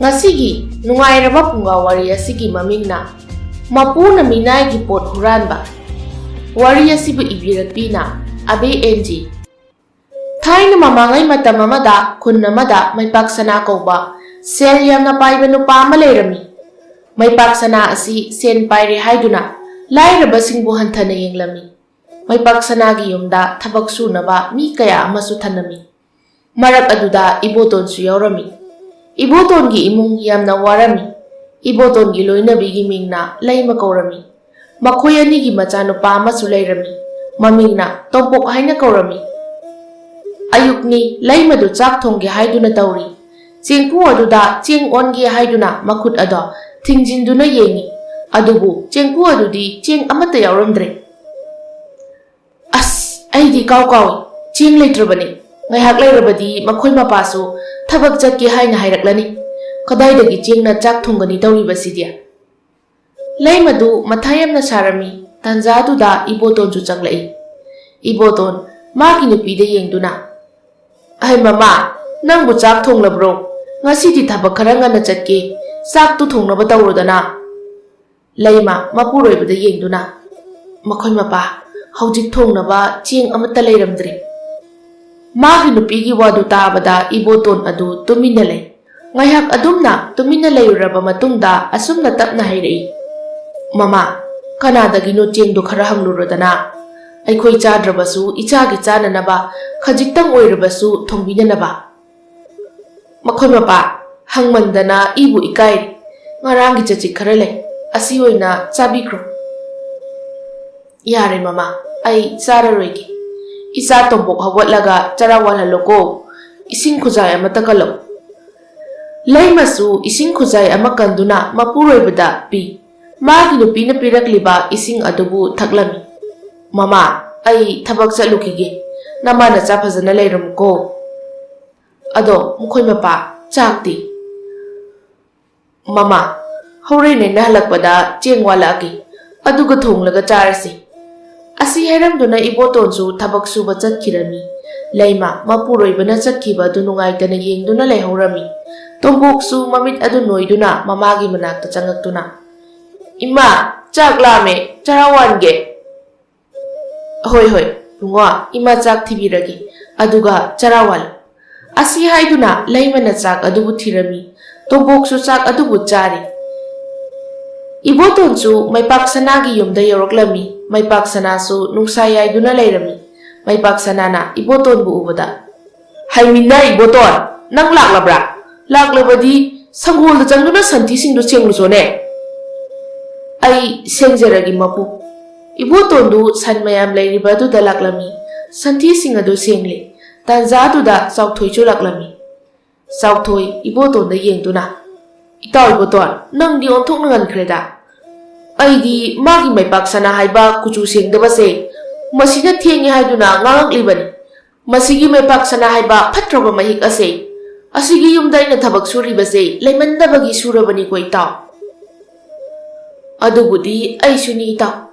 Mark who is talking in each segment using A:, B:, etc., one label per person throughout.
A: Ngasigi nungairaba punga wari asigi mamingna mapuna minai gi pot huranba wari asibu ibirakpina abe enji thaina mamangai matam amada khun amada maipak sana kauba sel yamna paiba nupa ama leirami maipak sana asi sen paire haiduna lairaba singbu hanthana yenglami maipak sana gi yumda thabak sunaba mi kaya amasu thanami marak aduda iboton su yaurami iboton gi imung yamna warami iboton gi loinabi gi mingna laima kaurami makhoi ani gi macha nupa amasu leirami mamingna tompok haina kaurami ayukni laimadu chak thongge haiduna tawri chengpu aduda cheng onge haiduna makhut ado thingjinduna yengi adubu chengpu adudi cheng amata yauramdre as aidi kaw cheng leitrabani ngaihak leirabadi makhoi mapasu thabak chakki haina hairaklani kadaidagi chengna chak thongani tawribasidia laimadu mathayamna sarami tanjaduda iboton chu changlai iboton magi nupida yengduna ai mama nangbu chak thonglabro ngasidi thabak khara ngana chatke chak tu thongnaba tawrodana laima mapuroibada yengduna makhoi mapa haujik thongnaba cheng amata leiramdri magi nupigi wadu tabada iboton adu tumina lei ngaihak adumna tumina leiraba matungda asumna tapna hairei mama kanadagino chengdo khara hanglurodana aikhoi chadrabasu ichagi chananaba khajiktang oirabasu thongbinanaba makhoi mapa hangmandana ibu ikai ngarangi chachi khara lei asi oina chabikro yare mama ai chararoigi isa tombok hawatlaga charawal haloko ising khujai amata kalo laimasu ising khujai amakanduna mapuroibada pi magi nupina pirakliba ising adubu thaklami mama ai thabak chalukige namana cha phajana leiramko ado mukhoi mapa chakti mama horene na halakpada chengwala agi aduga thonglaga charasi asi hairamduna ibotonsu thabak suba chatkirami laima mapuroibana chatkiba adu nungaitana yengduna leihorami tomboksu mamit adu noiduna mamagi manakta changaktuna ima chak lame charawange hoi hoi bungo ima chak thibiragi aduga charawal asi haiduna laimana chak adubu thirami tomboksu chak adubu chari ibotonsu maipak sanagi yumda yoroklami maipak sanasu nungsa yaiduna leirami maipak sanana iboton bu ubada haimina iboton nang laklabra laklabadi sanghol da changduna santhi singdu chenglu chone ai sengjaragi mapu iboton du san mayam leiriba du dalaklami santhi sing adu sengle tanza du da sauthoi chu laklami sauthoi iboton da yengduna itaw iboton nang di onthok nangan khreda ai di magi maipak sana haiba kuchu sengdaba se masina thengi haiduna ngalak-libani masigi maipak sana haiba phatroba mahik ase asigi yumda ina thabak suriba se leimandabagi surabani ko itaw adubudi ai suni itaw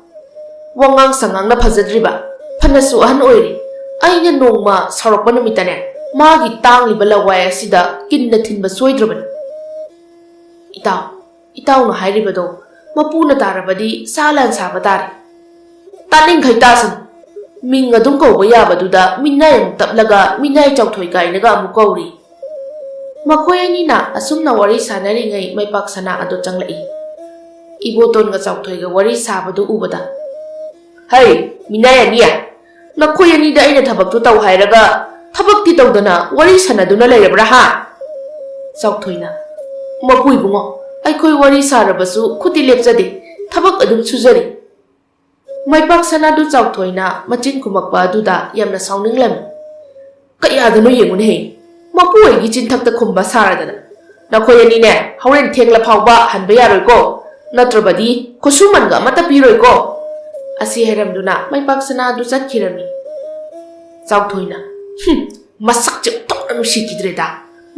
A: wangang sangang na phajadriba phanasu ahan oiri aina nongma sarokpa numitane magi tangliba lawai asida kinna thinba soidrabani itaw no hairibado mapuna tarabadi salan sabatari taning khaitasan ming adum ko yabaduda minay amuk taplaga minay chawthoi kainaga amuk kauri makhoi ani na asumna wari sanari ngai maipak sana ado changlai iboton ga chawthoi ga wari sabadu ubada hai minay ania nakhoi ani da ina thabak tu taw hairaga thabak ti tawdana wari sanaduna leirabra ha chawthoina mapui bungo aikhoi wari sarabasu khuti lepjade thabak adum sujari maipak sanadu chawthoina machin kumakpa aduda yamna sauninglam kayadano yengune he mapu egi chinthakta khumba saradana nakhoi ani ne hauren thengla phawba hanba yaroi ko natrabadi khusumanga mata piroi ko asi heramduna maipak sanadu chatkirami chawthoina masak che tokna nusikidreda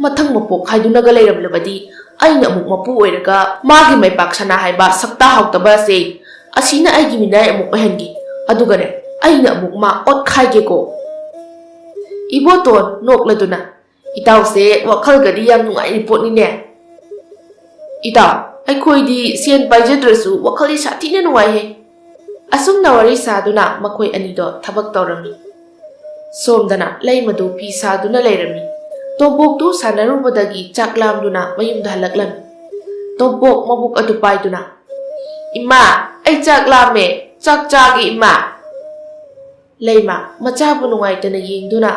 A: mathang mapok haiduna ga leiramlabadi aina amuk mapu oiraga magi maipak sana haiba sakta hautaba se asina aigi minai amuk pahengi adugane aina amuk ma ot khaige ko iboton nokladuna itaw se wakhal gadi yang nungai report ni ne Ita, ꯑꯩꯈꯣꯏꯗꯤ ꯁꯦꯟ ꯄꯥꯏꯖꯗ꯭ꯔꯁꯨ ꯋꯥꯈꯜꯗꯤ ꯁꯥꯊꯤꯅ ꯅꯨꯡꯉꯥꯏꯍꯦ꯫ ꯑꯁꯨꯝꯅ ꯋꯥꯔꯤ ꯁꯥꯗꯨꯅ ꯃꯈꯣꯏ ꯑꯅꯤꯗꯣ ꯊꯕꯛ ꯇꯧꯔꯝꯃꯤ꯫ ꯁꯣꯝꯗꯅ ꯂꯩꯃꯗꯨ ꯐꯤ ꯁꯥꯗꯨꯅ ꯂꯩꯔꯝꯃꯤ꯫ ꯇꯣꯝꯄꯣꯛꯇꯨ ꯁꯥꯟꯅꯔꯨꯕꯗꯒꯤ ꯆꯥꯛ ꯂꯥꯝꯗꯨꯅ ꯃꯌꯨꯝꯗ ꯍꯜꯂꯛꯂꯝꯃꯤ꯫ ꯇꯣꯝꯄꯣꯛ ꯃꯕꯨꯛ ꯑꯗꯨ ꯄꯥꯏꯗꯨꯅ, "ꯏꯃꯥ, ꯑꯩ ꯆꯥꯛ ꯂꯥꯝꯃꯦ, ꯆꯥꯛ ꯆꯥꯒꯦ ꯏꯃꯥ." ꯂꯩꯃ ꯃꯆꯥꯕꯨ ꯅꯨꯡꯉꯥꯏꯇꯅ ꯌꯦꯡꯗꯨꯅ,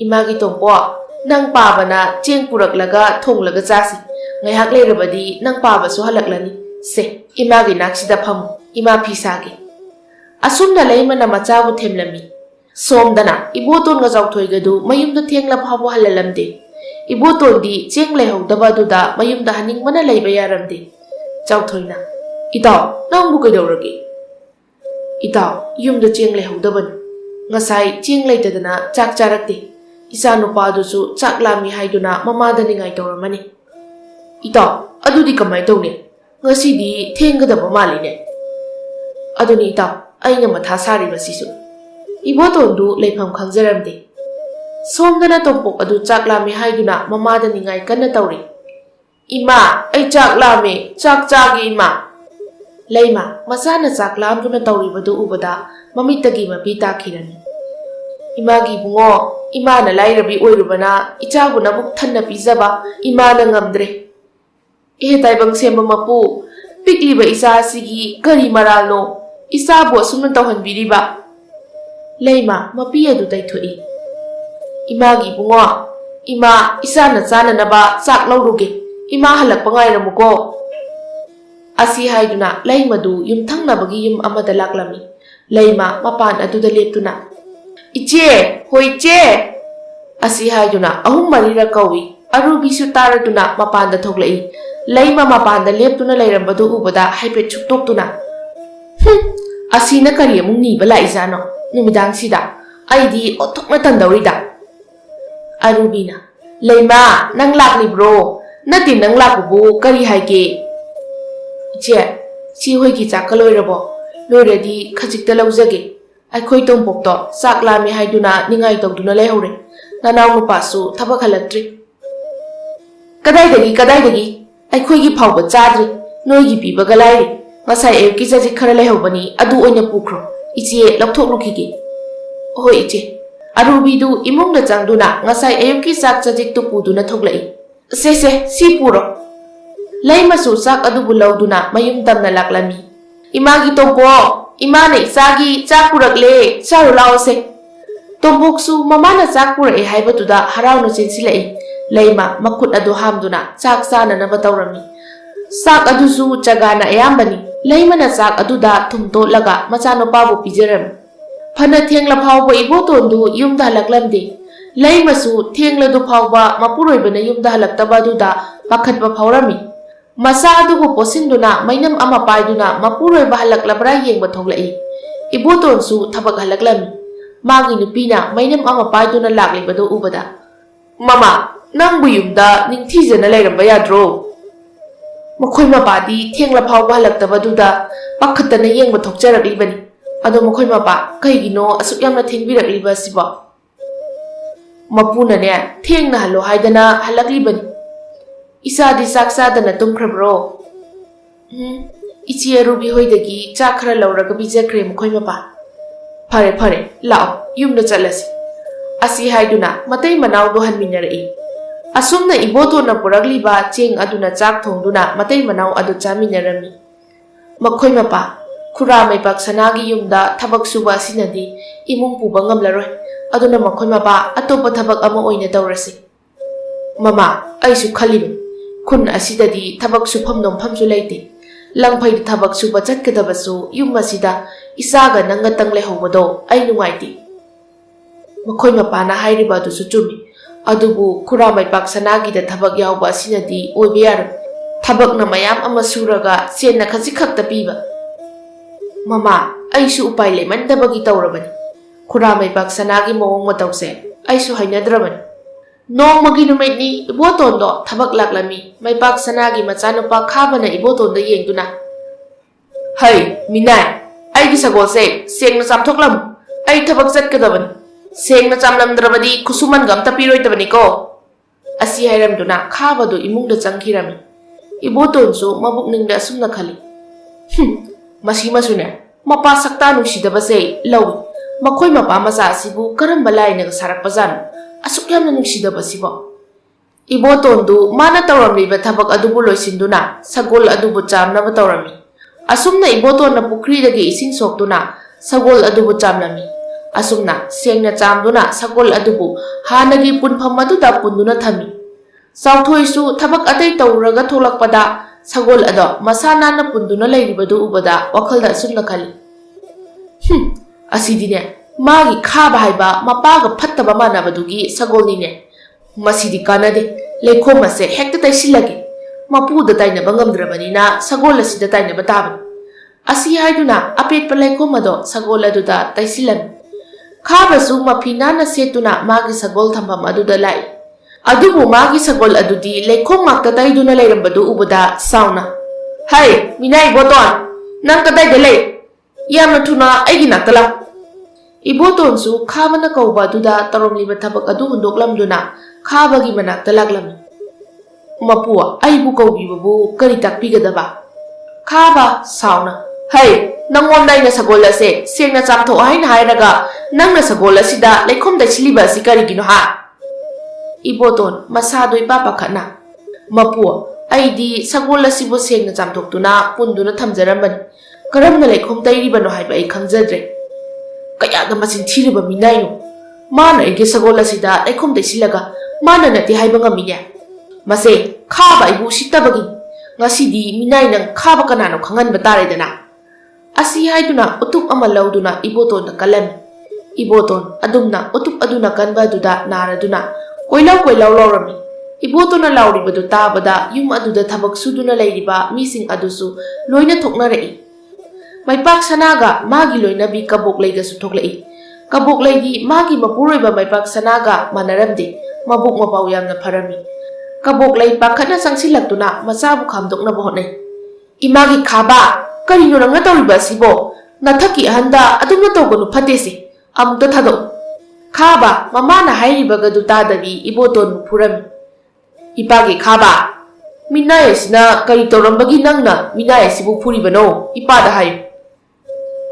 A: "ꯏꯃꯥꯒꯤ ꯇꯣꯝꯄꯣꯛ, ꯅꯪ ꯄꯥꯕꯅ ꯆꯦꯡ ꯄꯨꯔꯛꯂꯒ ꯊꯣꯡꯂꯒ ꯆꯥꯁꯤ. ꯉꯥꯏꯍꯥꯛ ꯂꯩꯔꯕꯗꯤ ꯅꯪ ꯄꯥꯕꯁꯨ ꯍꯜꯂꯛꯂꯅꯤ. ꯁꯦ, ꯏꯃꯥꯒꯤ ꯅꯥꯛꯁꯤꯗ ꯐꯝꯃꯨ, ꯏꯃꯥ ꯐꯤ ꯁꯥꯒꯦ." ꯑꯁꯨꯝꯅ ꯂꯩꯃꯅ ꯃꯆꯥꯕꯨ ꯊꯦꯝꯂꯝꯃꯤ꯫ ꯁꯣꯝꯗꯅ ꯏꯕꯣꯇꯣꯟꯒ ꯆꯥꯎꯊꯣꯏꯒꯗꯨ ꯃꯌꯨꯝꯗ ꯊꯦꯡꯂ ꯐꯥꯎꯕ ꯍꯜꯂꯝꯗꯦ꯫ ꯏꯕꯣꯇꯣꯟꯗꯤ ꯆꯦꯡ ꯂꯩꯍꯧꯗꯕ ꯑꯗꯨꯗ ꯃꯌꯨꯝꯗ ꯍꯟꯅꯤꯡꯕꯅ ꯂꯩꯕ ꯌꯥꯔꯝꯗꯦ꯫ ꯆꯥꯎꯊꯣꯏꯅ, "ꯏꯇꯥꯎ, ꯅꯪꯕꯨ ꯀꯩꯗꯧꯔꯒꯦ?" "ꯏꯇꯥꯎ, ꯌꯨꯝꯗ ꯆꯦꯡ ꯂꯩꯍꯧꯗꯕꯅꯤ. ꯉꯁꯥꯏ ꯆꯦꯡ ꯂꯩꯇꯗꯅ ꯆꯥꯛ ꯆꯥꯔꯛꯇꯦ. ꯏꯆꯥ ꯅꯨꯄꯥꯗꯨꯁꯨ ꯆꯥꯛ ꯂꯥꯝꯃꯤ ꯍꯥꯏꯗꯨꯅ ꯃꯃꯥꯗ ꯅꯤꯡꯉꯥꯏ ꯇꯧꯔꯝꯃꯅꯤ." "ꯏꯇꯥꯎ, ꯑꯗꯨꯗꯤ ꯀꯃꯥꯏꯅ ꯇꯧꯅꯤ? ꯉꯁꯤꯗꯤ ꯊꯦꯡꯒꯗꯕ ꯃꯥꯜꯂꯤꯅꯦ." "ꯑꯗꯨꯅꯤ ꯏꯇꯥꯎ, ꯑꯩꯅ ꯃꯊꯥ ꯁꯥꯔꯤꯕꯁꯤꯁꯨ." ꯏꯕꯣꯇꯣꯟꯗꯨ ꯂꯩꯐꯝ ꯈꯪꯖꯔꯝꯗꯦ꯫ ꯁꯣꯝꯗꯅ ꯇꯣꯝꯄꯣꯛ ꯑꯗꯨ ꯆꯥꯛ ꯂꯥꯝꯃꯤ ꯍꯥꯏꯗꯨꯅ ꯃꯃꯥꯗ ꯅꯤꯡꯉꯥꯏ ꯀꯟꯅ ꯇꯧꯔꯤ꯫ "ꯏꯃꯥ, ꯑꯩ ꯆꯥꯛ ꯂꯥꯝꯃꯦ, ꯆꯥꯛ ꯆꯥꯒꯦ ꯏꯃꯥ." ꯂꯩꯃ ꯃꯆꯥꯅ ꯆꯥꯛ ꯂꯥꯝꯗꯨꯅ ꯇꯧꯔꯤꯕꯗꯨ ꯎꯕꯗ ꯃꯃꯤꯠꯇꯒꯤ ꯃꯄꯤ ꯇꯥꯈꯤꯔꯝꯃꯤ꯫ "ꯏꯃꯥꯒꯤ ꯏꯕꯨꯡꯉꯣ, ꯏꯃꯥꯅ ꯂꯥꯏꯔꯕꯤ ꯑꯣꯏꯔꯨꯕꯅ ꯏꯆꯥꯕꯨ ꯅꯕꯨꯛ ꯊꯟꯅ ꯄꯤꯖꯕ ꯏꯃꯥꯅ ꯉꯝꯗ꯭ꯔꯦ꯫ ꯑꯦ ꯇꯥꯏꯕꯪ ꯁꯦꯝꯕ ꯃꯄꯨ, ꯄꯤꯛꯂꯤꯕ ꯏꯆꯥ ꯑꯁꯤꯒꯤ ꯀꯔꯤ ꯃꯔꯥꯜꯅꯣ ꯏꯆꯥꯕꯨ ꯑꯁꯨꯝꯅ ꯇꯧꯍꯟꯕꯤꯔꯤꯕ?" ꯂꯩꯃ ꯃꯄꯤ ꯑꯗꯨ ꯇꯩꯊꯣꯛꯏ꯫ "ꯏꯃꯥꯒꯤ ꯏꯕꯨꯡꯉꯣ, ꯏꯃꯥ ꯏꯆꯥꯅ ꯆꯥꯅꯅꯕ ꯆꯥꯛ ꯂꯧꯔꯨꯒꯦ, ꯏꯃꯥ ꯍꯜꯂꯛꯄ ꯉꯥꯏꯔꯝꯃꯨꯀꯣ." ꯑꯁꯤ ꯍꯥꯏꯗꯨꯅ ꯂꯩꯃꯗꯨ ꯌꯨꯝꯊꯪꯅꯕꯒꯤ ꯌꯨꯝ ꯑꯃꯗ ꯂꯥꯛꯂꯝꯃꯤ꯫ ꯂꯩꯃ ꯃꯄꯥꯟ ꯑꯗꯨꯗ ꯂꯦꯞꯇꯨꯅ, "ꯏꯆꯦ, ꯍꯣꯏ ꯏꯆꯦ." ꯑꯁꯤ ꯍꯥꯏꯗꯨꯅ 3-4ꯔꯛ ꯀꯧꯏ꯫ ꯑꯔꯨꯕꯤꯁꯨ ꯇꯥꯔꯗꯨꯅ ꯃꯄꯥꯟꯗ ꯊꯣꯛꯂꯛꯏ꯫ ꯂꯩꯃ ꯃꯄꯥꯟꯗ ꯂꯦꯞꯇꯨꯅ ꯂꯩꯔꯝꯕꯗꯨ ꯎꯕꯗ ꯍꯥꯏꯐꯦꯠ ꯁꯨꯛꯇꯣꯛꯇꯨꯅ, "ꯑꯁꯤꯅ ꯀꯔꯤ ꯑꯃꯨꯛ ꯅꯤꯕ ꯂꯥꯛꯏꯖꯥꯠꯅꯣ ꯅꯨꯃꯤꯗꯥꯡꯁꯤꯗ? ꯑꯩꯗꯤ ꯑꯣꯟꯊꯣꯛꯅ ꯇꯟꯗꯧꯔꯤꯗ." ꯑꯔꯨꯕꯤꯅ, "ꯂꯩꯃ, ꯅꯪ ꯂꯥꯛꯂꯤꯕ꯭ꯔꯣ? ꯅꯠꯇꯦ, ꯅꯪ ꯂꯥꯛꯄꯕꯨ ꯀꯔꯤ ꯍꯥꯏꯒꯦ?" "ꯏꯆꯦ, ꯏꯆꯦ ꯍꯣꯏꯒꯤ ꯆꯥꯛꯀ ꯂꯣꯏꯔꯕꯣ? ꯂꯣꯏꯔꯗꯤ ꯈꯖꯤꯛꯇ ꯂꯧꯖꯒꯦ. ꯑꯩꯈꯣꯏ ꯇꯣꯝꯄꯣꯛꯇꯣ ꯆꯥꯛ ꯂꯥꯝꯃꯤ ꯍꯥꯏꯗꯨꯅ ꯅꯤꯡꯉꯥꯏ ꯇꯧꯗꯨꯅ ꯂꯩꯍꯧꯔꯦ. ꯅꯅꯥꯎ ꯅꯨꯄꯥꯁꯨ ꯊꯕꯛ ꯍꯜꯂꯛꯇ꯭ꯔꯤ." "ꯀꯗꯥꯏꯗꯒꯤ? ꯑꯩꯈꯣꯏꯒꯤ ꯐꯥꯎꯕ ꯆꯥꯗ꯭ꯔꯤ. ꯅꯣꯏꯒꯤ ꯄꯤꯕꯒ ꯂꯥꯏꯔꯤ. ꯉꯁꯥꯏ ꯑꯌꯨꯛꯀꯤ ꯆꯖꯤꯛ ꯈꯔ ꯂꯩꯍꯧꯕꯅꯤ, ꯑꯗꯨ ꯑꯣꯏꯅ ꯄꯨꯈ꯭ꯔꯣ. ꯏꯆꯦ ꯂꯧꯊꯣꯛꯂꯨꯈꯤꯒꯦ." "ꯍꯣꯏ ꯏꯆꯦ." ꯑꯔꯨꯕꯤꯗꯨ ꯏꯃꯨꯡꯗ ꯆꯪꯗꯨꯅ ꯉꯁꯥꯏ ꯑꯌꯨꯛꯀꯤ ꯆꯥꯛ ꯆꯖꯤꯛꯇꯨ ꯄꯨꯗꯨꯅ ꯊꯣꯛꯂꯛꯏ꯫ "ꯁꯦ, ꯁꯤ ꯄꯨꯔꯣ." ꯂꯩꯃꯁꯨ ꯆꯥꯛ ꯑꯗꯨꯕꯨ ꯂꯧꯗꯨꯅ ꯃꯌꯨꯝ ꯇꯝꯅ ꯂꯥꯛꯂꯝꯃꯤ꯫ "ꯏꯃꯥꯒꯤ ꯇꯣꯝꯄꯣꯛ, ꯏꯃꯥꯅ ꯏꯆꯥꯒꯤ ꯆꯥꯛ ꯄꯨꯔꯛꯂꯦ, ꯆꯥꯔꯨ ꯂꯥꯛꯑꯣꯁꯦ." ꯇꯣꯝꯄꯣꯛꯁꯨ ꯃꯃꯥꯅ ꯆꯥꯛ ꯄꯨꯔꯛꯑꯦ ꯍꯥꯏꯕꯗꯨꯗ ꯍꯔꯥꯎꯅ ꯆꯦꯟꯁꯤꯜꯂꯛꯏ꯫ ꯂꯩꯃ ꯃꯈꯨꯠ ꯑꯗꯨ ꯍꯥꯝꯗꯨꯅ ꯆꯥꯛ ꯆꯥꯅꯅꯕ ꯇꯧꯔꯝꯃꯤ꯫ ꯆꯥꯛ ꯑꯗꯨꯁꯨ ꯆꯒꯥꯅ ꯑꯌꯥꯝꯕꯅꯤ꯫ ꯂꯩꯃꯅ ꯆꯥꯛ ꯑꯗꯨꯗ ꯊꯨꯝ ꯇꯣꯠꯂꯒ ꯃꯆꯥꯅꯨꯄꯥꯕꯨ ꯄꯤꯖꯔꯝꯃꯤ꯫ ꯐꯅ ꯊꯦꯡꯂ ꯐꯥꯎꯕ ꯏꯕꯣꯇꯣꯟꯗꯨ ꯌꯨꯝꯗ ꯍꯜꯂꯛꯂꯝꯗꯦ꯫ ꯂꯩꯃꯁꯨ ꯊꯦꯡꯂꯗꯨ ꯐꯥꯎꯕ ꯃꯄꯨꯔꯣꯏꯕꯅ ꯌꯨꯝꯗ ꯍꯜꯂꯛꯇꯕ ꯑꯗꯨꯗ ꯄꯥꯈꯠꯄ ꯐꯥꯎꯔꯝꯃꯤ꯫ ꯃꯆꯥ ꯑꯗꯨꯕꯨ ꯄꯣꯠꯁꯤꯟꯗꯨꯅ ꯃꯩꯅꯝ ꯑꯃ ꯄꯥꯏꯗꯨꯅ ꯃꯄꯨꯔꯣꯏꯕ ꯍꯜꯂꯛꯂꯕ꯭ꯔꯥ ꯌꯦꯡꯕ ꯊꯣꯛꯂꯛꯏ꯫ ꯏꯕꯣꯇꯣꯟꯁꯨ ꯊꯕꯛ ꯍꯜꯂꯛꯂꯝꯃꯤ꯫ ꯃꯥꯒꯤ ꯅꯨꯄꯤꯅ ꯃꯩꯅꯝ ꯑꯃ ꯄꯥꯏꯗꯨꯅ ꯂꯥꯛꯂꯤꯕꯗꯨ ꯎꯕꯗ, "ꯃꯃꯥ, ꯅꯪꯕꯨ ꯌꯨꯝꯗ ꯅꯤꯡꯊꯤꯖꯅ ꯂꯩꯔꯝꯕ ꯌꯥꯗ꯭ꯔꯣ?" ꯃꯈꯣꯏ ꯃꯄꯥꯗꯤ ꯊꯦꯡꯂ ꯐꯥꯎꯕ ꯍꯜꯂꯛꯇꯕꯗꯨꯗ ꯄꯥꯈꯠꯇꯅ ꯌꯦꯡꯕ ꯊꯣꯛꯆꯔꯛꯂꯤꯕꯅꯤ꯫ ꯑꯗꯣ ꯃꯈꯣꯏ ꯃꯄꯥ ꯀꯩꯒꯤꯅꯣ ꯑꯁꯨꯛ ꯌꯥꯝꯅ ꯊꯦꯡꯕꯤꯔꯛꯂꯤꯕ ꯑꯁꯤꯕꯣ? "ꯃꯄꯨꯅꯅꯦ ꯊꯦꯡꯅ ꯍꯜꯂꯣ ꯍꯥꯏꯗꯅ ꯍꯜꯂꯛꯂꯤꯕꯅꯤ." "ꯏꯆꯥꯗꯤ ꯆꯥꯛ ꯆꯥꯗꯅ ꯇꯨꯝꯈ꯭ꯔꯕ꯭ꯔꯣ?" "ꯏꯆꯦ ꯑꯔꯨꯕꯤ ꯍꯣꯏꯗꯒꯤ ꯆꯥꯛ ꯈꯔ ꯂꯧꯔꯒ ꯄꯤꯖꯈ꯭ꯔꯦ ꯃꯈꯣꯏ ꯃꯄꯥ." "ꯐꯔꯦ, ꯂꯥꯛꯑꯣ, ꯌꯨꯝꯗ ꯆꯠꯂꯁꯤ." ꯑꯁꯤ ꯍꯥꯏꯗꯨꯅ ꯃꯇꯩ ꯃꯅꯥꯎꯗꯨ ꯍꯟꯃꯤꯟꯅꯔꯛꯏ꯫ ꯑꯁꯨꯝꯅ ꯏꯕꯣꯇꯣꯟꯅ ꯄꯨꯔꯛꯂꯤꯕ ꯆꯦꯡ ꯑꯗꯨꯅ ꯆꯥꯛ ꯊꯣꯡꯗꯨꯅ ꯃꯇꯩ ꯃꯅꯥꯎ ꯑꯗꯨ ꯆꯥꯃꯤꯟꯅꯔꯝꯃꯤ꯫ ꯃꯈꯣꯏ ꯃꯄꯥ, ꯈꯨꯔꯥꯃꯩꯄꯥꯛ ꯁꯅꯥꯒꯤ ꯌꯨꯝꯗ ꯊꯕꯛ ꯁꯨꯕ ꯑꯁꯤꯅꯗꯤ ꯏꯃꯨꯡ ꯄꯨꯕ ꯉꯝꯂꯔꯣꯏ, ꯑꯗꯨꯅ ꯃꯈꯣꯏ ꯃꯄꯥ ꯑꯇꯣꯞꯄ ꯊꯕꯛ ꯑꯃ ꯑꯣꯏꯅ ꯇꯧꯔꯁꯤ." "ꯃꯃꯥ, ꯑꯩꯁꯨ ꯈꯜꯂꯤꯕꯅꯤ, ꯈꯨꯟ ꯑꯁꯤꯗꯗꯤ ꯊꯕꯛ ꯁꯨꯐꯝ ꯅꯣꯝꯐꯝꯁꯨ ꯂꯩꯇꯦ. ꯂꯪꯐꯩꯗ ꯊꯕꯛ ꯁꯨꯕ ꯆꯠꯀꯗꯕꯁꯨ ꯌꯨꯝ ꯑꯁꯤꯗ ꯏꯆꯥꯒ ꯅꯪꯒꯇꯪ ꯂꯩꯍꯧꯕꯗꯣ ꯑꯩ ꯅꯨꯡꯉꯥꯏꯇꯦ." ꯃꯈꯣꯏ ꯃꯄꯥꯅ ꯍꯥꯏꯔꯤꯕ ꯑꯗꯨꯁꯨ ꯆꯨꯝꯃꯤ꯫ ꯑꯗꯨꯕꯨ ꯈꯨꯔꯥꯃꯩꯄꯥꯛ ꯁꯅꯥꯒꯤꯗ ꯊꯕꯛ ꯌꯥꯎꯕ ꯑꯁꯤꯅꯗꯤ ꯑꯣꯏꯕ ꯌꯥꯔꯣꯏ꯫ ꯊꯕꯛꯅ ꯃꯌꯥꯝ ꯑꯃ ꯁꯨꯔꯒ ꯁꯦꯟꯅ ꯈꯖꯤꯛ ꯈꯛꯇ ꯄꯤꯕ. "ꯃꯃꯥ, ꯑꯩꯁꯨ ꯎꯄꯥꯏ ꯂꯩꯃꯟꯗꯕꯒꯤ ꯇꯧꯔꯕꯅꯤ. ꯈꯨꯔꯥꯃꯩꯄꯥꯛ ꯁꯅꯥꯒꯤ ꯃꯑꯣꯡ ꯃꯇꯧꯁꯦ ꯑꯩꯁꯨ ꯍꯩꯅꯗ꯭ꯔꯕꯅꯤ." ꯅꯣꯡꯃꯒꯤ ꯅꯨꯃꯤꯠꯅꯤ ꯏꯕꯣꯇꯣꯟꯗꯣ ꯊꯕꯛ ꯂꯥꯛꯂꯝꯃꯤ꯫ ꯃꯩꯄꯥꯛ ꯁꯅꯥꯒꯤ ꯃꯆꯥꯅꯨꯄꯥ ꯈꯥꯕꯅ ꯏꯕꯣꯇꯣꯟꯗ ꯌꯦꯡꯗꯨꯅ, "ꯍꯩ ꯃꯤꯅꯥꯏ, ꯑꯩꯒꯤ ꯁꯒꯣꯜꯁꯦ ꯁꯦꯡꯅ ꯆꯥꯝꯊꯣꯛꯂꯝꯃꯨ. ꯑꯩ ꯊꯕꯛ ꯆꯠꯀꯗꯕꯅꯤ. ꯁꯦꯡꯅ ꯆꯥꯝꯂꯝꯗ꯭ꯔꯕꯗꯤ ꯈꯨꯠꯁꯨꯃꯟꯒ ꯑꯝꯇ ꯄꯤꯔꯣꯏꯗꯕꯅꯤꯀꯣ." ꯑꯁꯤ ꯍꯥꯏꯔꯝꯗꯨꯅ ꯈꯥꯕꯗꯨ ꯏꯃꯨꯡꯗ ꯆꯪꯈꯤꯔꯝꯃꯤ꯫ Ibotonsu mabukningda asumna khali. Masi masune mapa sakta nungsidabase lawi. Makhoi mapa maza asibu karamba lainaga sarakpajano. Asuk yamna nungsidabasibo. Ibotondu mana tawramliba thabak adubu loisinduna sagol adubu chamnaba tawrami. Asumna ibotonna pukridagi ising soktuna sagol adubu chamlami. Asumna sengna chamduna sagol adubu hanagi punpham aduda punduna thami. Sauthoisu thabak atai tawraga tholakpada sagol ado masana na punduna leiribadu ubada wakhalda asumna khali. Asidine magi khaba haiba mapaga phattaba manabadugi sagolnine. Masidi kanade lekhom ase hekta taisilage mapuda tainaba ngamdrabanina sagol asida tainaba taban asi haiduna apetpa lekhom ado sagol aduda taisilami khabasu mafina na setuna magi sagol thambam aduda lai adubu magi sagol adudi lekhom makta taiduna leirambadu ubada sauna hai minai boton nang kadai de lei yamna thuna aigi naktala Ibotonsu khabana kauba aduda taromliba thabak adu hundoklamduna khabagi manakta laglami. Mapua aibu kaubibabu kari takpigadaba. Khaba sauna. Hai, nangonda ina sagola se sengna chamtho haina hairaga nangna sagola sida lekhom da chiliba si karigino ha. Iboton masado ipapa khana. Mapua aidi sagola sibo sengna chamthoktuna punduna thamjarambani. Karamna lekhom tairibano haiba ai khangjadre. Kaya ga masin thiriba minaino. Mana ege sagola sida lekhom da silaga mana nati haiba ngaminya. Mase khaba ibu sitabagi ngasidi minai nang khaba kanano khanganba taredana. Asi haiduna utup ama lauduna iboton na kalam. Iboton adumna utup aduna kanba duda naraduna koilaw lawrami. Iboton na lawribadu tabada yum aduda thabak suduna leiriba mising adusu loina thoknarei. Maipak sanaga magi loinabi kabok leigasu thoklai. Kabok leigi magi mapuroiba maipak sanaga manaramde mabuk mapau yamna pharami. Kabok lei pakhana sangsilaktuna masabu khamdokna bohonai. Imagi khaba karino nangna tawriba sibo nathaki ahanda adumna tawgonu phatese amta thado. Khaba mamana hairibaga du tadabi iboton phurami. Ipagi khaba minaya sina kari tawrambagi nangna minaya sibu phuribano ipada hayu.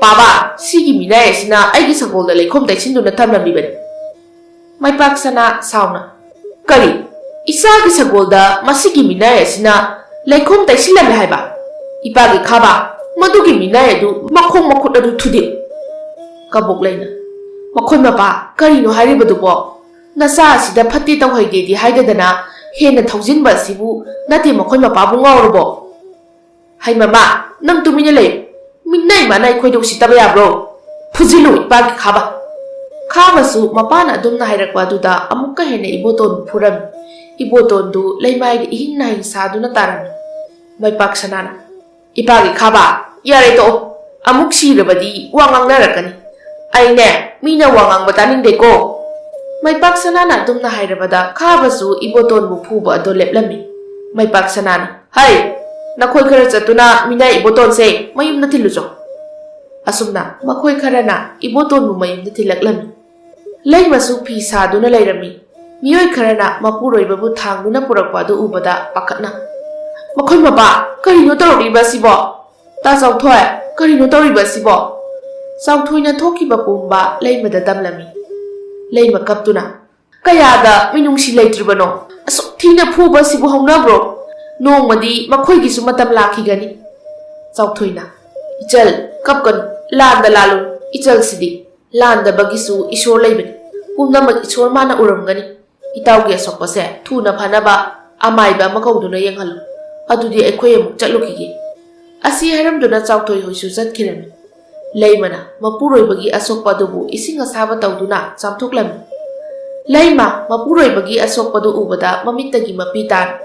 A: Baba sigi minaya sina aigi sagolda leikhom taisinduna thamlamibani. Maipak sana sauna. Kari Isagi sagolda masigi minaya sina leikhom taisilame haiba. Ipagi khaba madugi minaya du makhong makhut adu thude. Kabok leina. Makhoi mapa karino hairibadubo. Nasa sida phatti tawhaigedi haidadana hena thaujinba sibu nati makhoi mapa bu ngawrubo. Hai mama nang tumina lei. Minai manai khoidok sitaba yabro. Fujilu ipagi khaba. Khabasu mapana adumna hairakwa duda amukka hena iboton phuram. Iboton du leimai ihin na saduna taran. Maipak sanana. Ipagi khaba yare to amuk sirabadi wangang narakani. Aine mina wangang bataning deko. Maipak sanana adumna hairabada khabasu iboton bu phuba ado leplami. Maipak sanana. Hai nakhoi khara chatuna mina iboton se mayum na thilujo. Asumna makhoi khara na iboton bu mayum na thilaklami. Leimasu phi saduna leirami. Miyoi kharana mapuroibabu thangduna purakpa adu ubada pakhatna. Makhoi mapa karino tawriba sibo. Ta chawthoi karino tawriba sibo. Chawthoina thokiba pumba leimada damlami. Leima kaptuna. Kayada minungsi leitribano. Asuk thina phuba sibu haunabro. Nongmadi makhoigisu matam lakhigani. Chawthoina. Ichal kapkan landa lalu ichal sidi. Landa bagisu ishor leibani. Pumnamak ishor mana uramgani. Itauge sokpase thuna phanaba amaiba makauduna yenghalu adudi aikhoi amuk chatlukige asi haramduna chawthoi hoisu chatkirami leimana mapuroibagi asokpa dubu ising asaba tawduna chamthoklami leima mapuroibagi asokpa du ubada mamittagi mapitan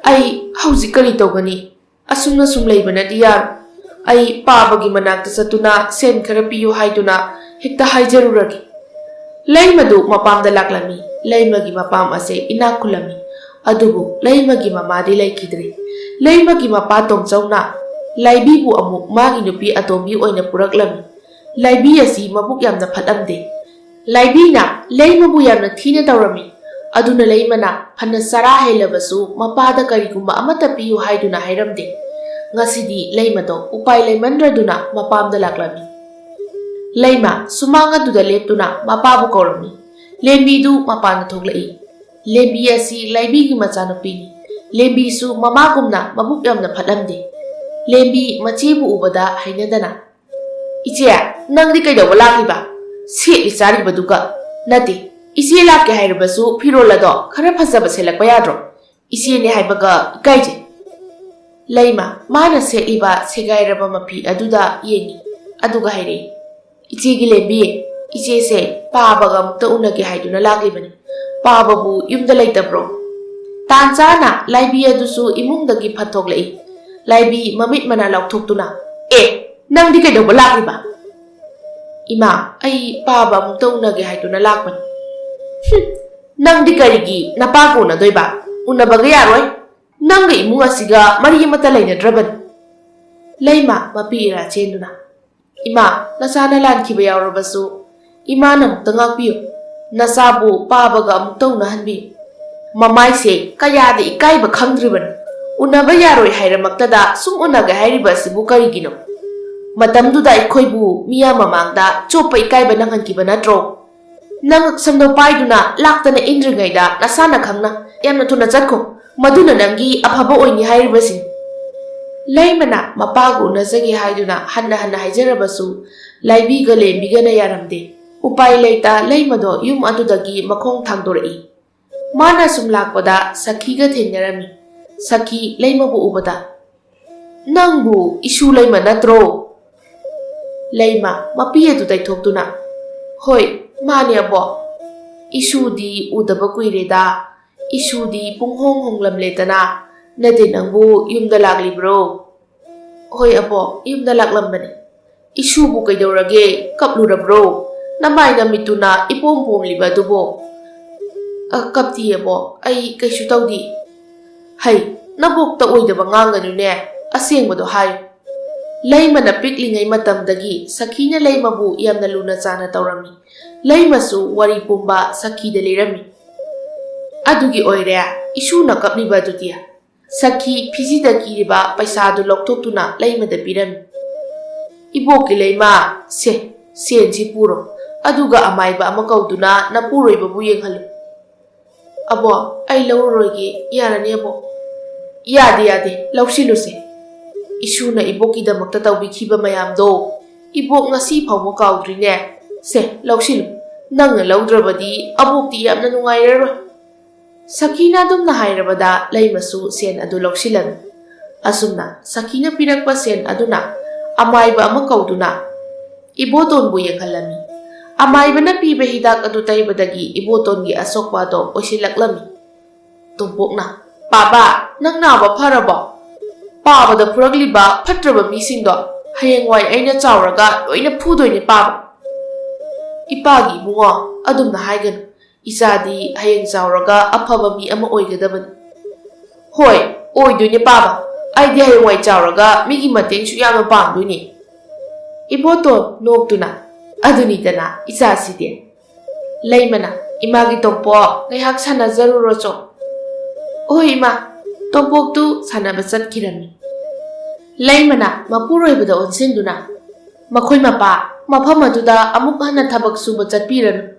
A: ai hauji kari tawgani asumna sum leibana diyar ai pabagi manakta satuna sen khara piyu haiduna hekta haijaruragi leimadu mapamda laklami leimagi mapam ase inakulami adubu leimagi mamadi laikidre leimagi mapa tongchauna laibi bu amuk magi nupi atomi oina puraklami laibi asi mabuk yamna phatamde laibi na leimabu yamna thina tawrami ꯑꯗꯨꯅ ꯂꯩꯃꯅ ꯐꯅ ꯆꯔꯥ ꯍꯦꯜꯂꯕꯁꯨ ꯃꯄꯥꯗ ꯀꯔꯤꯒꯨꯝꯕ ꯑꯃꯠꯇ ꯄꯤꯌꯨ ꯍꯥꯏꯗꯨꯅ ꯍꯥꯏꯔꯝꯗꯦ꯫ ꯉꯁꯤꯗꯤ ꯂꯩꯃꯗꯣ ꯎꯄꯥꯏ ꯂꯩꯃꯟꯗ꯭ꯔꯗꯨꯅ ꯃꯄꯥꯝꯗ ꯂꯥꯛꯂꯝꯃꯤ꯫ ꯂꯩꯃ ꯁꯨꯃꯥꯡ ꯑꯗꯨꯗ ꯂꯦꯞꯇꯨꯅ ꯃꯄꯥꯕꯨ ꯀꯧꯔꯝꯃꯤ꯫ ꯂꯦꯝꯕꯤꯗꯨ ꯃꯄꯥꯟꯗ ꯊꯣꯛꯂꯛꯏ꯫ ꯂꯦꯝꯕꯤ ꯑꯁꯤ ꯂꯥꯏꯕꯤꯒꯤ ꯃꯆꯥꯅꯨꯄꯤꯅꯤ꯫ ꯂꯦꯝꯕꯤꯁꯨ ꯃꯃꯥꯒꯨꯝꯅ ꯃꯕꯨꯛ ꯌꯥꯝꯅ ꯐꯠꯂꯝꯗꯦ꯫ ꯂꯦꯝꯕꯤ ꯃꯆꯦꯕꯨ ꯎꯕꯗ ꯍꯩꯅꯗꯅ "ꯏꯆꯦ, ꯅꯪꯗꯤ ꯀꯩꯗꯧꯕ ꯂꯥꯛꯂꯤꯕ? ꯁꯦꯠꯂꯤ ꯆꯥꯔꯤꯕꯗꯨꯒ꯫ ꯅꯠꯇꯦ, ꯏꯆꯦ ꯂꯥꯛꯀꯦ ꯍꯥꯏꯔꯕꯁꯨ ꯐꯤꯔꯣꯜ ꯑꯗꯣ ꯈꯔ ꯐꯖꯕ ꯁꯦꯠꯂꯛꯄ ꯌꯥꯗ꯭ꯔꯣ? ꯏꯆꯦꯅꯦ ꯍꯥꯏꯕꯒ ꯏꯀꯥꯏꯖꯩ"꯫ ꯂꯩꯃ ꯃꯥꯅ ꯁꯦꯠꯂꯤꯕ ꯁꯦꯒꯥꯏꯔꯕ ꯃꯐꯤ ꯑꯗꯨꯗ ꯌꯦꯡꯉꯤ, ꯑꯗꯨꯒ ꯍꯥꯏꯔꯛꯏ, "ꯏꯆꯦꯒꯤ ꯂꯦꯝꯕꯤ, ꯏꯆꯦꯁꯦ ꯄꯥꯕꯒ ꯑꯃꯨꯛꯇ ꯎꯅꯒꯦ ꯍꯥꯏꯗꯨꯅ ꯂꯥꯛꯂꯤꯕꯅꯤ꯫ ꯄꯥꯕꯕꯨ ꯌꯨꯝꯗ ꯂꯩꯇꯕ꯭ꯔꯣ?" ꯇꯥꯟ ꯆꯥꯅ ꯂꯥꯏꯕꯤ ꯑꯗꯨꯁꯨ ꯏꯃꯨꯡꯗꯒꯤ ꯐꯠ ꯊꯣꯛꯂꯛꯏ꯫ ꯂꯥꯏꯕꯤ ꯃꯃꯤꯠ ꯃꯅꯥ ꯂꯥꯎꯊꯣꯛꯇꯨꯅ "ꯑꯦ, ꯅꯪꯗꯤ ꯀꯩꯗꯧꯕ ꯂꯥꯛꯂꯤꯕ?" "ꯏꯃꯥ, ꯑꯩ ꯄꯥꯕ ꯑꯃꯨꯛꯇ ꯎꯅꯒꯦ ꯍꯥꯏꯗꯨꯅ ꯂꯥꯛꯄꯅꯤ"꯫ "ꯅꯪꯗꯤ ꯀꯔꯤꯒꯤ ꯅꯄꯥꯒ ꯎꯅꯗꯣꯏꯕ? ꯎꯅꯕꯒ ꯌꯥꯔꯣꯏ꯫ ꯅꯪꯒ ꯏꯃꯨꯡ ꯑꯁꯤꯒ ꯃꯔꯤ ꯑꯃꯠꯇ ꯂꯩꯅꯗ꯭ꯔꯕꯅꯤ"꯫ ꯂꯩꯃ ꯃꯄꯤ ꯏꯔꯥ ꯆꯦꯟꯗꯨꯅ "ꯏꯃꯥ, ꯅꯆꯥꯅ ꯂꯥꯟꯈꯤꯕ ꯌꯥꯎꯔꯕꯁꯨ ꯏꯃꯥꯅ ꯑꯃꯨꯛꯇ ꯉꯥꯛꯄꯤꯌꯨ꯫ ꯅꯆꯥꯕꯨ ꯄꯥꯕꯒ ꯑꯃꯨꯛꯇ ꯎꯅꯍꯟꯕꯤꯌꯨ꯫ ꯃꯃꯥꯏꯁꯦ ꯀꯌꯥꯗ ꯏꯀꯥꯏꯕ ꯈꯪꯗ꯭ꯔꯤꯕꯅꯤ꯫ ꯎꯅꯕ ꯌꯥꯔꯣꯏ ꯍꯥꯏꯔꯃꯛꯇꯗ ꯁꯨꯝ ꯎꯅꯒꯦ ꯍꯥꯏꯔꯤꯕ ꯑꯁꯤꯕꯨ ꯀꯔꯤꯒꯤꯅꯣ? ꯃꯇꯝꯗꯨꯗ ꯑꯩꯈꯣꯏꯕꯨ ꯃꯤꯌꯥꯝ ꯃꯃꯥꯡꯗ ꯆꯣꯞꯄ ꯏꯀꯥꯏꯕ ꯅꯪꯍꯟꯈꯤꯕ ꯅꯠꯇ꯭ꯔꯣ? ꯅꯪ ꯉꯛꯁꯝꯗꯣ ꯄꯥꯏꯗꯨꯅ ꯂꯥꯛꯇꯅ ꯏꯟꯗ꯭ꯔꯤꯉꯩꯗ ꯅꯁꯥꯅ ꯈꯪꯅ ꯌꯥꯝꯅ ꯊꯨꯅ ꯆꯠꯈꯣ꯫ ꯃꯗꯨꯅ ꯅꯪꯒꯤ ꯑꯐꯕ ꯑꯣꯏꯅꯤ ꯍꯥꯏꯔꯤꯕꯁꯤꯅꯤ"꯫ ꯂꯩꯃꯅ ꯃꯄꯥꯒ ꯎꯅꯖꯒꯦ ꯍꯥꯏꯗꯨꯅ ꯍꯟꯅ ꯍꯟꯅ ꯍꯥꯏꯖꯔꯕꯁꯨ ꯂꯥꯏꯕꯤꯒ ꯂꯦꯝꯕꯤꯒꯅ ꯌꯥꯔꯝꯗꯦ꯫ ꯎꯄꯥꯏ ꯂꯩꯇ ꯂꯩꯃꯗꯣ ꯌꯨꯝ ꯑꯗꯨꯗꯒꯤ ꯃꯈꯣꯡ ꯊꯥꯡꯗꯣꯔꯛꯏ꯫ ꯃꯥꯅ ꯁꯨꯝ ꯂꯥꯛꯄꯗ ꯁꯈꯤꯒ ꯊꯦꯡꯅꯔꯝꯃꯤ꯫ ꯁꯈꯤ ꯂꯩꯃꯕꯨ ꯎꯕꯗ "ꯅꯪꯕꯨ ꯏꯁꯨ ꯂꯩꯃ ꯅꯠꯇ꯭ꯔꯣ?" ꯂꯩꯃ ꯃꯄꯤ ꯑꯗꯨ ꯇꯩꯊꯣꯛꯇꯨꯅ "ꯍꯣꯏ, ꯃꯥꯅꯦ ꯑꯕꯣ꯫ ꯏꯁꯨꯗꯤ ꯎꯗꯕ ꯀꯨꯏꯔꯦꯗ꯫ ꯏꯁꯨꯗꯤ ꯄꯨꯡꯍꯣꯡ ꯍꯣꯡꯂꯝꯂꯦꯗꯅ꯫ ꯅꯠꯇꯦ, ꯅꯪꯕꯨ ꯌꯨꯝꯗ ꯂꯥꯛꯂꯤꯕ꯭ꯔꯣ?" "ꯍꯣꯏ ꯑꯕꯣ, ꯌꯨꯝꯗ ꯂꯥꯛꯂꯝꯕꯅꯤ"꯫ "ꯏꯁꯨꯕꯨ ꯀꯩꯗꯧꯔꯒꯦ? ꯀꯞꯂꯨꯔꯕ꯭ꯔꯣ? ꯅꯃꯥꯏ ꯅꯃꯤꯠꯇꯨꯅ ꯏꯄꯣꯝ ꯄꯣꯝꯂꯤꯕ ꯑꯗꯨꯕꯣ?" "ꯀꯞꯇꯤꯌꯦ ꯑꯕꯣ, ꯑꯩ ꯀꯩꯁꯨ ꯇꯧꯗꯦ"꯫ "ꯍꯩ, ꯅꯕꯣꯛꯇ ꯑꯣꯏꯗꯕ ꯉꯥꯡꯒꯅꯨꯅꯦ, ꯑꯁꯦꯡꯕꯗꯣ ꯍꯥꯏꯌꯨ"꯫ ꯂꯩꯃꯅ ꯄꯤꯛꯂꯤꯉꯩ ꯃꯇꯝꯗꯒꯤ ꯁꯈꯤꯅ ꯂꯩꯃꯕꯨ ꯌꯥꯝꯅ ꯂꯨꯅ ꯆꯥꯟꯅ ꯇꯧꯔꯝꯃꯤ꯫ ꯂꯩꯃꯁꯨ ꯋꯥꯔꯤ ꯄꯨꯝꯕ ꯁꯈꯤꯗ ꯂꯤꯔꯝꯃꯤ꯫ "ꯑꯗꯨꯒꯤ ꯑꯣꯏꯔꯦ ꯏꯁꯨꯅ ꯀꯞꯂꯤꯕ ꯑꯗꯨꯗꯤ"꯫ ꯁꯈꯤ ꯐꯤꯖꯤꯗ ꯀꯤꯔꯤꯕ ꯄꯩꯁꯥꯗꯨ ꯂꯧꯊꯣꯛꯇꯨꯅ ꯂꯩꯃꯗ ꯄꯤꯔꯝꯃꯤ꯫ "ꯏꯕꯣꯛꯀꯤ ꯂꯩꯃ, ꯁꯦꯟꯁꯤ ꯄꯨꯔꯣ, ꯑꯗꯨꯒ ꯑꯃꯥꯏꯕ ꯑꯃ ꯀꯧꯗꯨꯅ ꯅꯄꯨꯔꯣꯏꯕꯕꯨ ꯌꯦꯡꯍꯜꯂꯨ"꯫ "ꯑꯕꯣ, ꯑꯩ ꯂꯧꯔꯔꯣꯏꯒꯦ, ꯌꯥꯔꯅꯤ ꯑꯕꯣ"꯫ "ꯌꯥꯗꯦ, ꯂꯧꯁꯤꯜꯂꯨꯁꯦ꯫ ꯏꯁꯨꯅ ꯏꯕꯣꯛꯀꯤꯗꯃꯛꯇ ꯇꯧꯕꯤꯈꯤꯕ ꯃꯌꯥꯝꯗꯣ ꯏꯕꯣꯛ ꯉꯁꯤ ꯐꯥꯎꯕ ꯀꯥꯎꯗ꯭ꯔꯤꯅꯦ꯫ ꯁꯦ, ꯂꯧꯁꯤꯜꯂꯨ꯫ ꯅꯪꯅ ꯂꯧꯗ꯭ꯔꯕꯗꯤ ꯑꯕꯣꯛꯇꯤ ꯌꯥꯝꯅ ꯅꯨꯡꯉꯥꯏꯔꯔꯣꯏ"꯫ ꯁꯈꯤꯅ ꯑꯗꯨꯝꯅ ꯍꯥꯏꯔꯕꯗ ꯂꯩꯃꯁꯨ ꯁꯦꯟ ꯑꯗꯨ ꯂꯧꯁꯤꯜꯂꯝꯃꯤ꯫ ꯑꯁꯨꯝꯅ ꯁꯈꯤꯅ ꯄꯤꯔꯛꯄ ꯁꯦꯟ ꯑꯗꯨꯅ ꯑꯃꯥꯏꯕ ꯑꯃ ꯀꯧꯗꯨꯅ ꯏꯕꯣꯇꯣꯟꯕꯨ ꯌꯦꯡꯍꯜꯂꯝꯃꯤ꯫ ꯑꯃꯥꯏꯕꯅ ꯄꯤꯕ ꯍꯤꯗꯥꯛ ꯑꯗꯨ ꯇꯩꯕꯗꯒꯤ ꯏꯕꯣꯇꯣꯟꯒꯤ ꯑꯁꯣꯛꯄ ꯑꯗꯣ ꯑꯣꯏꯁꯤꯜꯂꯛꯂꯝꯃꯤ꯫ ꯇꯣꯝꯄꯣꯛꯅ "ꯄꯥꯕ, ꯅꯪ ꯅꯥꯕ ꯐꯔꯕꯣ? ꯄꯥꯕꯗ ꯐꯨꯔꯛꯂꯤꯕ ꯐꯠꯇ꯭ꯔꯕ ꯃꯤꯁꯤꯡꯗꯣ ꯍꯌꯦꯡꯋꯥꯏ ꯑꯩꯅ ꯆꯥꯎꯔꯒ ꯂꯣꯏꯅ ꯐꯨꯗꯣꯏꯅꯦ ꯄꯥꯕ"꯫ "ꯏꯄꯥꯒꯤ ꯏꯕꯨꯡꯉꯣ, ꯑꯗꯨꯝꯅ ꯍꯥꯏꯒꯅꯨ꯫ ꯏꯆꯥꯗꯤ ꯍꯌꯦꯡ ꯆꯥꯎꯔꯒ ꯑꯐꯕ ꯃꯤ ꯑꯃ ꯑꯣꯏꯒꯗꯕꯅꯤ"꯫ "ꯍꯣꯏ, ꯑꯣꯏꯗꯣꯏꯅꯦ ꯄꯥꯕ꯫ ꯑꯩꯗꯤ ꯍꯌꯦꯡꯋꯥꯏ ꯆꯥꯎꯔꯒ ꯃꯤꯒꯤ ꯃꯇꯦꯡꯁꯨ ꯌꯥꯝꯅ ꯄꯥꯡꯗꯣꯏꯅꯦ"꯫ ꯏꯕꯣꯇꯣꯟ ꯅꯣꯛꯇꯨꯅ "ꯑꯗꯨꯅꯤꯗꯅ ꯏꯆꯥꯁꯤꯗꯤ"꯫ ꯂꯩꯃꯅ "ꯏꯃꯥꯒꯤ ꯇꯣꯝꯄꯣꯛ, ꯉꯥꯏꯍꯥꯛ ꯁꯥꯟꯅꯖꯔꯨꯔꯣꯆꯣ"꯫ "ꯍꯣꯏ ꯏꯃꯥ"꯫ ꯇꯣꯝꯄꯣꯛꯇꯨ ꯁꯥꯟꯅꯕ ꯆꯠꯈꯤꯔꯝꯃꯤ꯫ ꯂꯩꯃꯅ ꯃꯄꯨꯔꯣꯏꯕꯗ ꯑꯣꯟꯁꯤꯟꯗꯨꯅ "ꯃꯈꯣꯏ ꯃꯄꯥ, ꯃꯐꯝ ꯑꯗꯨꯗ ꯑꯃꯨꯛ ꯍꯟꯅ ꯊꯕꯛ ꯁꯨꯕ ꯆꯠꯄꯤꯔꯅꯨ꯫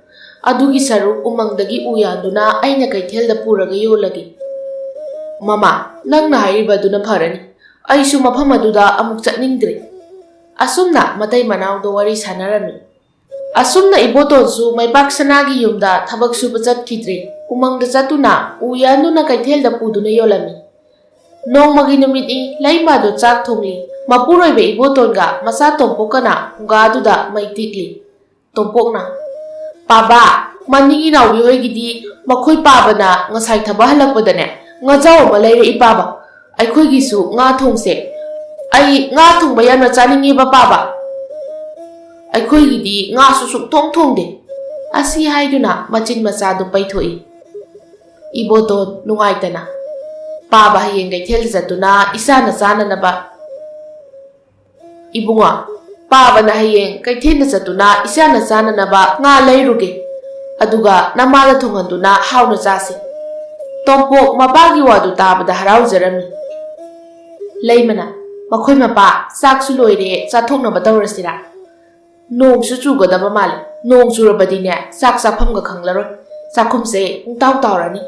A: ꯑꯗꯨꯒꯤ ꯁꯔꯨꯛ ꯎꯃꯪꯗꯒꯤ ꯎ ꯌꯥꯟꯗꯨꯅ ꯑꯩꯅ ꯀꯩꯊꯦꯜꯗ ꯄꯨꯔꯒ ꯌꯣꯜꯂꯒꯦ"꯫ "ꯃꯃꯥ, ꯅꯪꯅ ꯍꯥꯏꯔꯤꯕ ꯑꯗꯨꯅ ꯐꯔꯅꯤ꯫ ꯑꯩꯁꯨ ꯃꯐꯝ ꯑꯗꯨꯗ ꯑꯃꯨꯛ ꯆꯠꯅꯤꯡꯗ꯭ꯔꯦ"꯫ ꯑꯁꯨꯝꯅ ꯃꯇꯩ ꯃꯅꯥꯎꯗꯣ ꯋꯥꯔꯤ ꯁꯥꯟꯅꯔꯝꯃꯤ꯫ ꯑꯁꯨꯝꯅ ꯏꯕꯣꯇꯣꯟꯁꯨ ꯃꯩꯄꯥꯛ ꯁꯅꯥꯒꯤ ꯌꯨꯝꯗ ꯊꯕꯛ ꯁꯨꯕ ꯆꯠꯈꯤꯗ꯭ꯔꯦ꯫ ꯎꯃꯪꯗ ꯆꯠꯇꯨꯅ ꯎ ꯌꯥꯟꯗꯨꯅ ꯀꯩꯊꯦꯜꯗ ꯄꯨꯗꯨꯅ ꯌꯣꯜꯂꯝꯃꯤ꯫ ꯅꯣꯡꯃꯒꯤ ꯅꯨꯃꯤꯠꯅꯤ ꯂꯩꯃꯗꯣ ꯆꯥꯛ ꯊꯣꯡꯂꯤ꯫ ꯃꯄꯨꯔꯣꯏꯕ ꯏꯕꯣꯇꯣꯟꯒ ꯃꯆꯥ ꯇꯣꯝꯄꯣꯛꯀꯅ ꯐꯨꯡꯒꯥꯗꯨꯗ ꯃꯩ ꯇꯤꯛꯂꯤ꯫ ꯇꯣꯝꯄꯣꯛꯅ "ꯄꯥꯕ, ꯃꯅꯤꯡ ꯏꯅꯥꯎꯕꯤ ꯍꯣꯏꯒꯤꯗꯤ ꯃꯈꯣꯏ ꯄꯥꯕꯅ ꯉꯁꯥꯏ ꯊꯕꯛ ꯍꯜꯂꯛꯄꯗꯅꯦ ꯉꯥꯖꯥꯎ ꯑꯃ ꯂꯩꯔꯛꯏ ꯄꯥꯕ꯫ ꯑꯩꯈꯣꯏꯒꯤꯁꯨ ꯉꯥ ꯊꯣꯡꯁꯦ꯫ ꯑꯩ ꯉꯥ ꯊꯣꯡꯕ ꯌꯥꯝꯅ ꯆꯥꯅꯤꯡꯉꯦꯕ ꯄꯥꯕ꯫ ꯑꯩꯈꯣꯏꯒꯤꯗꯤ ꯉꯥꯁꯨ ꯁꯨꯡꯊꯣꯡ ꯊꯣꯡꯗꯦ"꯫ ꯑꯁꯤ ꯍꯥꯏꯗꯨꯅ ꯃꯆꯤꯟ ꯃꯆꯥꯗꯨ ꯄꯩꯊꯣꯛꯏ꯫ ꯏꯕꯣꯇꯣꯟ ꯅꯨꯡꯉꯥꯏꯇꯅ "ꯄꯥꯕ ꯍꯌꯦꯡ ꯀꯩꯊꯦꯜꯗ ꯆꯠꯇꯨꯅ ꯏꯆꯥꯅ ꯆꯥꯅꯅꯕ"꯫ "ꯏꯕꯨꯡꯉꯣ, ꯄꯥꯕꯅ ꯍꯌꯦꯡ ꯀꯩꯊꯦꯜꯗ ꯆꯠꯇꯨꯅ ꯏꯆꯥꯅ ꯆꯥꯅꯅꯕ ꯉꯥ ꯂꯩꯔꯨꯒꯦ꯫ Aduga namada thonghanduna hauna chasi. Tompok mapagi wadu tabada haraujarami. Leimana makhoi mapa saksu loire chathoknaba tawrasira. Nong su chugadaba male. Nong churabadine sak chaphamga khanglaroi. Sakhumse ungtaw tawrani.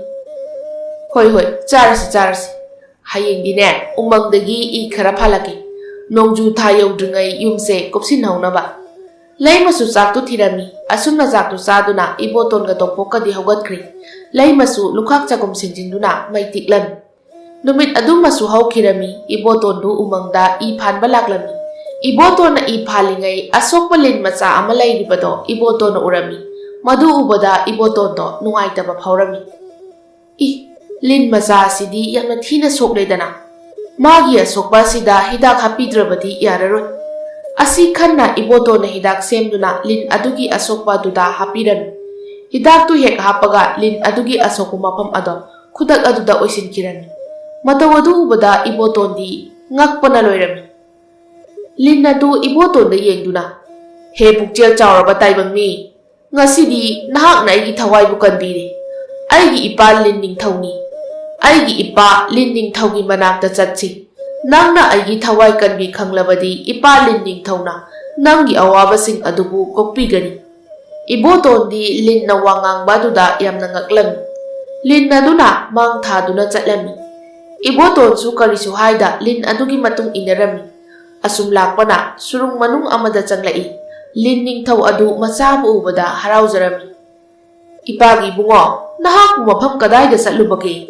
A: Hoi hoi charasi. Hayengdine umangdagi I khara phalaki. Nongju tha yaudringai yumse kopsinhaunaba. Leimasu chaktu thirami. Asumna chaktu saduna ibotonga tompokadi haugatkri. Leimasu lukhak chagum sinjingduna maitiklan. Numit adumasu haukhirami ibotondu umangda I phanba laklami. Ibotona I phalingai asokpa lin macha ama lairibado ibotona urami. Madu ubada ibotondo nungaitaba phawrami. Lin macha sidi yamna thina sokledana. Magi asokpa sida hidak hapidrabadi yararoi. Asi khanna ibotona hidak semduna lin adugi asokpa duda hapirami. Hidak tu hek hapaga lin adugi asokku mafam ado khudak aduda oisinkirami. Matawadu ubada ibotondi ngakpana loirami. Lin adu ibotonda yengduna. He pukchel chawraba taibangmi. Ngasidi nahakna aigi thawaibu kanbiri. Aigi ipa lin ningthawni. Aigi ipa lin ningthawgi manakta chatsi. Nangna aigi thawai kanbi khanglabadi ipa lin ningthawna nangi awabasing adubu kokpigani. Ibotondi lin na wangangbba duda yamna ngaklami. Lin naduna mang thaduna chatlami. Ibotonsu karisu haida lin adugi matung inarami. Asum lakpana surung manung amada changlai. Lin ningthaw adu machabu ubada haraujarami. Ipagi bungo nahak mafam kadaida chatlubagi.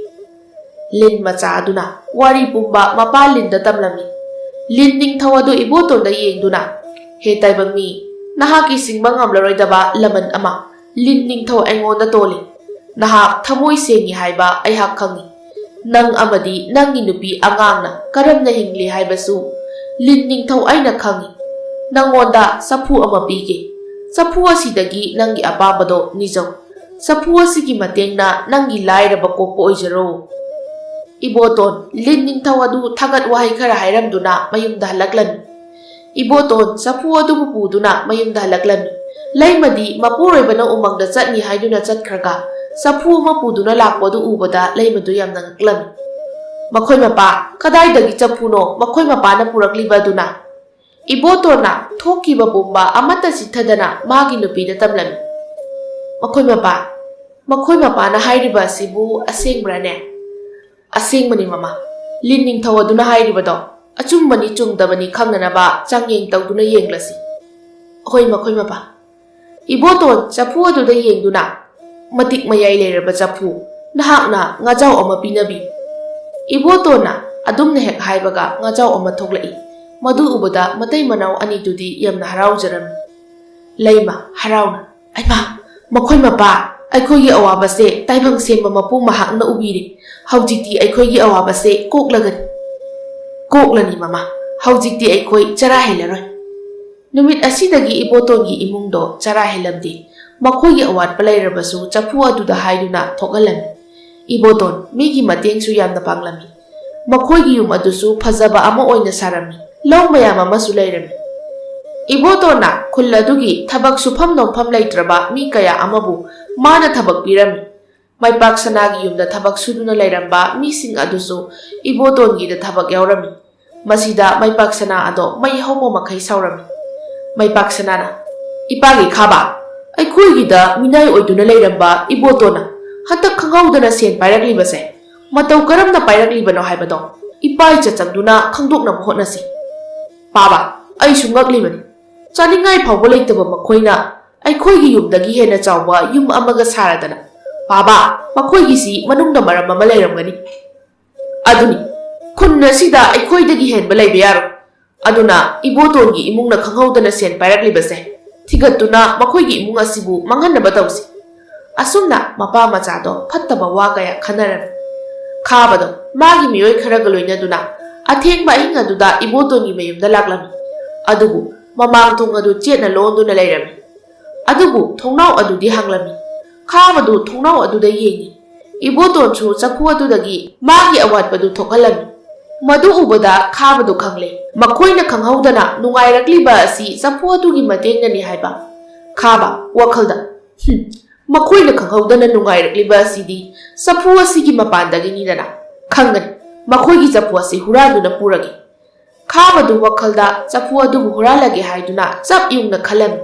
A: Lin macha aduna wari pumba mapa lin da tamlami. Lin ningthaw adu ibotonda yengduna. He taibangmi nahaki singba ngamlaroidaba laman ama. Lin ningthaw aingonda toli. Nahak thamoi sengi haiba aihak khangi. Nang amadi nangi nupi angangna karamna hingli haibasu. Lin ningthaw aina khangi. Nangonda sapu ama pige. Sapu asidagi nangi apabado nijaw. Sapu asigi matengna nangi lairaba kokpo oijaro. Iboton lin ningthaw adu thagat wahai khara hairamduna mayumda halaklami. Iboton sapu adu mupuduna mayumda halaklami. Leimadi mapuroibana umangda chatni haiduna chatkhraga. Sapu mapuduna lakpadu ubada leimadu yamna ngaklami. Makhoi mapa kadaidagi chapuno makhoi mapana purakliba duna. Ibotona thokiba bomba amata sithadana magi nupida tamlami. Makhoi mapana hairiba sibu asengbrane. Asengmani mama. Lin ningthaw aduna hairibado achumbani chungdabani khangnanaba changyeng tawduna yenglasi. Hoi makhoi mapa. Iboton chapu aduda yengduna matik mayai leiraba chapu nahakna ngajaw ama pinabi. Ibotona adumna hek haibaga ngajaw ama thoklai. Madu ubada matai manaw anidudi yamna haraujarami. Leima harauna. Aima makhoi mapa aikhoigi awabase taibang semba mapu mahakna ubiri. Haujikti aikhoigi awabase koklagani. Koklani mama. Haujikti aikhoi chara helaroi. Numit asidagi ibotongi imungdo chara helamdi. Makhoigi awat palairabasu chapu aduda haiduna thokalami. Iboton migi matengsu yamna panglami. Makhoigi yum adusu phajaba ama oina sarami. Law mayam amasu lairami. Ibotona khul adugi thabak sufam nompham laitraba mi kaya amabu mana thabak pirami. Maipak sanagi yumda thabak suduna lairamba mising adusu ibotongi da thabak yaurami. Masida maipak sana ado mai homo makhai saurami. Maipak sanana ipagi khaba aikhoigi da minai oiduna lairamba ibotona hatak khanghaudana sen pairaklibase matau karamna pairaklibano haibado ipai chachangduna khangdokna hotnasi. Paba ai sungaklibani chaningai phawba leitaba makhoina aikhoigi yumdagi hena chawba yum amaga saradana. Paba makhoigi si manungna maram ama leiramgani. Aduni khunna sida aikhoidagi henba leiba yaro. Aduna ibotongi imungna khanghaudana sen pairaklibase thigatuna makhoigi imung asibu manghanaba tawsi. Asumna mapa machado phattaba wa kaya khanaram. Khabado magi miyoi kharaga loinaduna athengba hinga duda ibotongi mayumda laklami. Adubu mamang thong adu chetna londuna leirami. Adubu thongnau adudi hanglami. Khabadu thongnau aduda yengi. Ibotonchu chapu adudagi magi awatpadu thokhalami. Madu ubada khabadu khangle. Makhoina khanghaudana nungairakliba asi chapu adugi matengnani haiba. Khaba wakhalda ꯃꯈꯣꯏꯅ ꯈꯪꯍꯧꯗꯅ ꯅꯨꯡꯉꯥꯏꯔꯛꯂꯤꯕ ꯑꯁꯤꯗꯤ ꯆꯐꯨ ꯑꯁꯤꯒꯤ ꯃꯄꯥꯟꯗꯒꯤꯅꯤꯗꯅ ꯈꯪꯒꯅꯤ ꯃꯈꯣꯏꯒꯤ ꯆꯐꯨ ꯑꯁꯤ ꯍꯨꯔꯥꯟꯗꯨꯅ ꯄꯨꯔꯒꯦ ꯈꯥꯕꯗꯨ ꯋꯥꯈꯜꯗ ꯆꯐꯨ ꯑꯗꯨꯕꯨ ꯍꯨꯔꯥꯜꯂꯒꯦ ꯍꯥꯏꯗꯨꯅ ꯆꯞ ꯌꯨꯡꯅ ꯈꯜꯂꯝꯃꯤ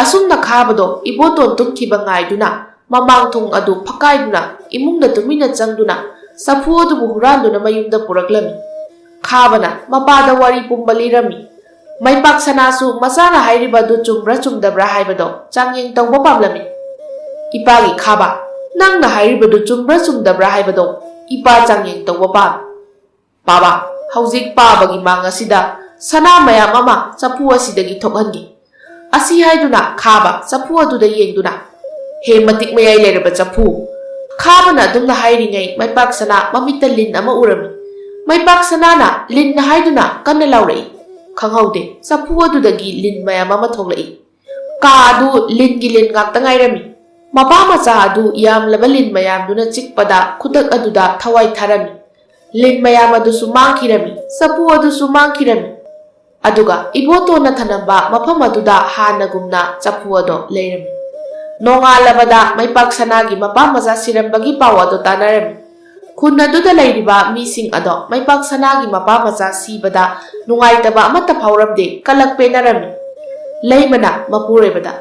A: ꯑꯁꯨꯝꯅ ꯈꯥꯕꯗꯣ ꯏꯕꯣꯇꯣꯟ ꯇꯨꯝꯈꯤꯕ ꯉꯥꯏꯗꯨꯅ ꯃꯃꯥꯡ ꯊꯣꯡ ꯑꯗꯨ ꯐꯛꯀꯥꯏꯗꯨꯅ ꯏꯃꯨꯡꯗ ꯇꯨꯃꯤꯟꯅ ꯆꯪꯗꯨꯅ ꯆꯐꯨ ꯑꯗꯨꯕꯨ ꯍꯨꯔꯥꯟꯗꯨꯅ ꯃꯌꯨꯝꯗ ꯄꯨꯔꯛꯂꯝꯃꯤ खाबना मपादा वारी पुंबा लिरमी मैपाक सनासु मचाना हाइरिबा दु चुम्ब्रा चुम्दब्रा हाइबदो चांगयें तौबा पामलमी इपागी खाबा नंगना हाइरिबा दु चुम्ब्रा चुम्दब्रा हाइबदो इपा चांगयें तौबा पाम बाबा हौजिक पाबगी मांग असिदा सना मयाम अमा चफु असिदगी थोकहनगी असी हाइदुना खाबा चफु अदुदा येंगदुना हे मतिक मयाइ लेरबा चफु खाबना दुमना हाइरिङै मैपाक सना ममित्ता लिन अमा उरमी मैपाक सनाना लिन हाइदुना कन्ना लाउरई खंगहौदे चफु अदुदगी लिन मयाम अमा थोकलई का अदु लिनगी लिन गाक्ता ngairami मपा मचा अदु यामलबा लिन मयामदुना चिकपदा खुदक अदुदा थवाई थारमी लिन मयाम अदुसु मांखिरमी चफु अदुसु मांखिरमी अदुगा इबोतोना थनबा मफम अदुदा हानगुमना चफु अदो लेरमी नोंगालबदा मैपाक सनागी मपा मचा सिरंबगी पाव अदो तानारमी खुन अदुदा लैरिबा मीसिंग अदो मैपाक सनागी मपा मचा सीबदा नुंगाइतबा अमत्ता फावरमदे कलक पेनरमी लैमना मपुरेबदा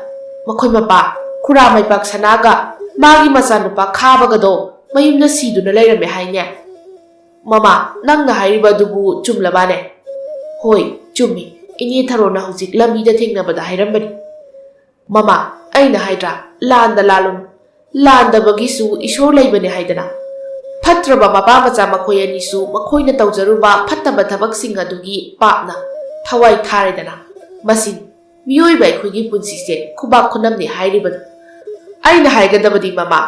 A: मखोय मपा खुरा मैपाक सनागा मागी मचा नुपा खाबगदो मयुमना सीदुना लैरमे हाइने ममा नंगना हाइरिबा दुबु चुमलबाने होय चुम्मी इनी थरोना हुजिक लमीदा थेंगनबदा हाइरमबनी ममा अइना हाइद्रा लांदा लालुम लांदबगिसु ईश्वर लैबने हाइदना फत्रबा मपा मचा मखोय अनिसु मखोयना तौजरुबा फत्तबा थबकसिंग अदुगी पापना थवाई थारेदना मसिन मियोइबा अखोयगी पुंसिसे खुबाक खुनमने हाइरिबदु अइना हाइगदबदी ममा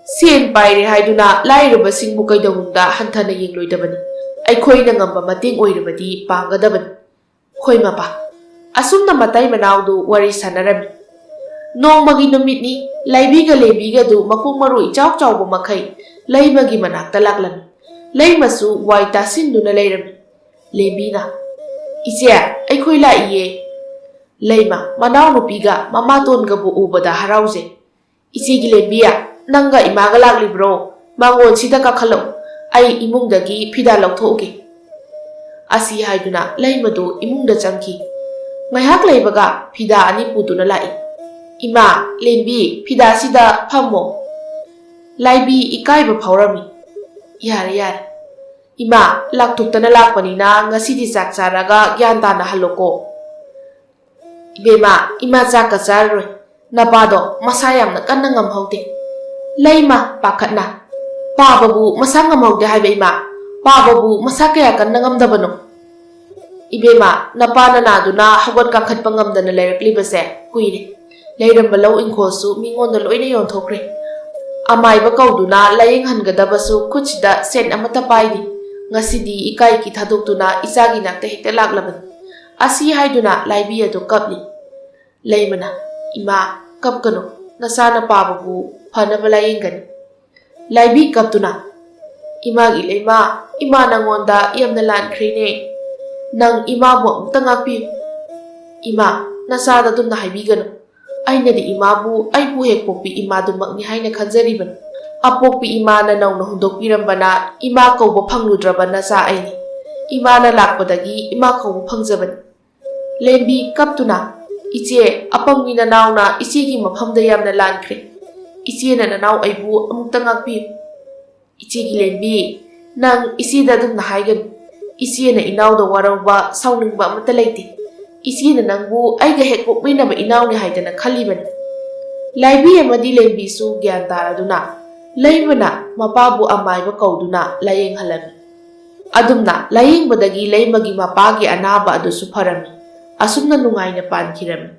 A: सेन पाइरे हाइदुना लाइरबसिंगबु कैदौनुंदा हंथना येंगलोइदबनी अखोयना ngamba mateng oirabadi panggadabani khoi mapa asumna matai manawdu wari sanarami nongmagi numitni laibiga lebiga du mapung maru ichau chaubu makai laibagi manakta laklami laimasu wai tasinduna leirami lebina ise akhoi la iye leima manaw nupiga mama tonga bu ubada harauje ise gi lebiya nanga imaga laklibro mangon sida ka khalo ai imungdagi phida lawthoge asi haiduna laimadu imungda changki ngaihak leibaga phida ani puduna lai ima lembi phida sida phamo laibi ikaiba phawrami yare yare ima laktuktana lakpanina ngasidi chak charaga gyan tana haloko ibema ima chaka charroi napado masa yamna kanna ngamhaude laima pakhatna पाबबु मसा ngamhaude haiba ima पाबबु मसा kaya kanna ngamdabano ibema napana naduna hagot kakhatpa ngamdana leirakliba se kuire leiramba lau ingkhosu mingonda loina yonthokre amaiba kauduna layeng hangadabasu kuchida sen amata paidi ngasidi ikai ki thadoktuna isagi nakta hekta laklaban asi haiduna laibi adu kapli leimana ima kapkano nasana pababu phanaba layengani laibi kaptuna imagi leima ima nangonda yamna lankrine nang ima bo tangakpi ima nasada dumna haibigano aina di ima bu aibu hek popi ima dumakni haina khanjariban apopi ima na nawna hundokpirambana ima kauba phangludrabana sa aini ima na lakpadagi ima kauba phangjaban lembi kaptuna iche apangmi na nawna ichegi maphamda yamna lankre iche na naw aibu amukta ngakpi ichegi lembi nang isida dumna haigan iche na inawda warauba sauningba amata leite इसी नंगबु आइगा हेक पोकमिनबा इनावनि हाइदना खलिबनि लाइबी अमदि लेंबिसु ज्ञान तारादुना लैबना मपाबु अमाइबा कौदुना लायेंग हलमी अदुमना लायेंग बदगी लैमगी मपागी अनाबा अदुसु Fermi असुमना नुंगाइना पानखिरमी